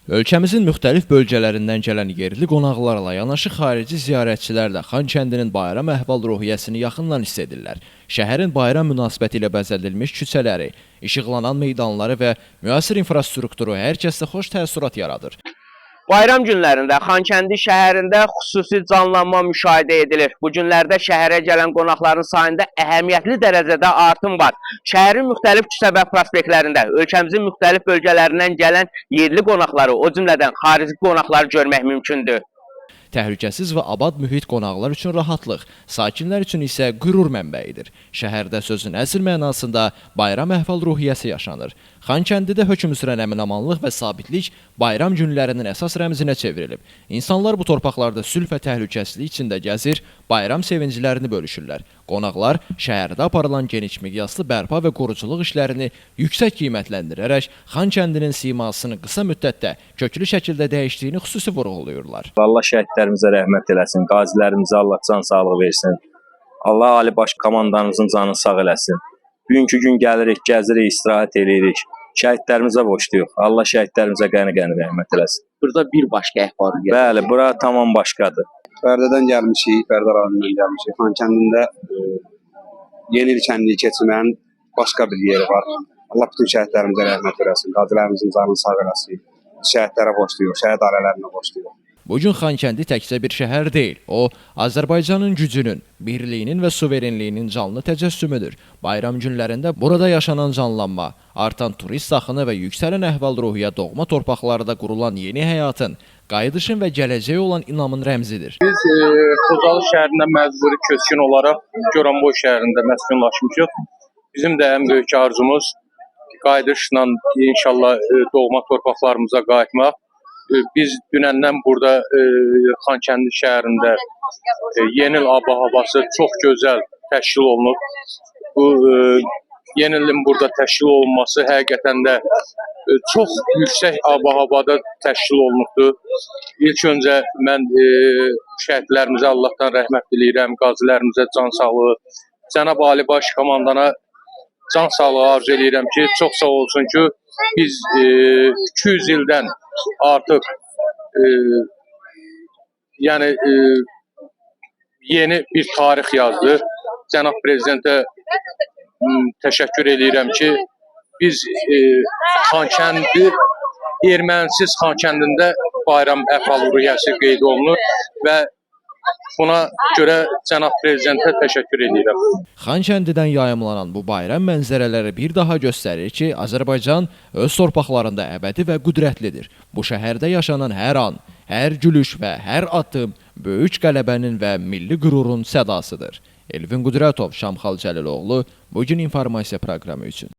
Ölkəmizin müxtəlif bölgələrindən gələn yerli qonaqlarla yanaşı xarici ziyarətçilər də Xankəndinin bayram əhval-ruhiyyəsini yaxından hiss edirlər. Şəhərin bayram münasibəti ilə bəzədilmiş küçələri, işıqlanan meydanları və müasir infrastrukturu hər kəsdə xoş təəssürat yaradır. Bayram günlərində Xankəndi şəhərində xüsusi canlanma müşahidə edilir. Bu günlərdə şəhərə gələn qonaqların sayında əhəmiyyətli dərəcədə artım var. Şəhərin müxtəlif küçə və prospektlərində ölkəmizin müxtəlif bölgələrindən gələn yerli qonaqları, o cümlədən xarici qonaqları görmək mümkündür. Təhlükəsiz və abad mühit qonaqlar üçün rahatlıq, sakinlər üçün isə qürur mənbəyidir. Şəhərdə sözün əsl mənasında bayram əhval-ruhiyyəsi yaşanır. Xankəndidə hökm sürən əmin-amanlıq və sabitlik bayram günlərinin əsas rəmzinə çevrilib. İnsanlar bu torpaqlarda sülh və təhlükəsizlik içində gəzir, bayram sevincilərini bölüşürlər. Qonaqlar şəhərdə aparılan geniş miqyaslı bərpa və quruculuq işlərini yüksək qiymətləndirərək Xankəndinin simasını qısa müddətdə köklü şəkildə dəyişdiyini xüsusi vurğulayırlar. Allah şəhidlərimizə rəhmət eləsin, qazilərimizə Allah can sağlığı versin. Allah Ali Baş Komandanımızın canını sağ eləsin. Bugünkü gün gəlirik, gəzirik, istirahət edirik. Şəhidlərimizə borcluyuq. Allah şəhidlərimizə qəni-qəni rəhmət eləsin. Burada bir başqa əhval. Bəli, bura tamam başqadır. Bərdədən gəlmişik, Bərdə rayonundan gəlmişik. Xankəndində yeni il kəndliyi keçirmənin başqa bir yeri var. Allah bütün şəhidlərimizə rəhmət eləsin, qazilərimizin canını sağ eləsin. Şəhidlərə borcluyuq, şəhid ailələrinə borcluyuq. Bugün Xankəndi təkcə bir şəhər deyil, o, Azərbaycanın gücünün, birliyinin və suverenliyinin canlı təcəssümüdür. Bayram günlərində burada yaşanan canlanma, artan turist axını və yüksələn əhval-ruhiyyə doğma torpaqlarda qurulan yeni həyatın, qayıdışın və gələcəyə olan inamın rəmzidir. Biz Xocalı şəhərindən məcburi köçkün olaraq Goranboy şəhərində məskunlaşmışıq. Bizim də ən böyük arzumuz qayıdışla inşallah doğma torpaqlarımıza qayıtmaq. Biz dünəndən burada Xankəndi şəhərində yeni il ab-havası çox gözəl təşkil olunub. Bu yeni ilin burada təşkil olunması həqiqətən də çox yüksək ab-havada təşkil olunubdur. İlk öncə mən şəhidlərimizə Allahdan rəhmət diləyirəm, qazilərimizə can sağlığı, Cənab Ali Baş Komandana can sağlığı arzu edirəm ki, çox sağ olsun ki, biz 200 ildən artıq yeni bir tarix yazdı. Cənab Prezidentə təşəkkür edirəm ki, biz Xankəndi, ermənisiz Xankəndində bayram əhval-ruhiyyəsi qeyd olunur və buna görə Cənab Prezidentə təşəkkür edirəm. Xankəndidən yayımlanan bu bayram mənzərələri bir daha göstərir ki, Azərbaycan öz torpaqlarında əbədi və qüdrətlidir. Bu şəhərdə yaşanan hər an, hər gülüş və hər addım böyük qələbənin və milli qürurun sədasıdır. Elvin Qudratov, Şamxal Cəliloğlu, Bugün informasiya proqramı üçün.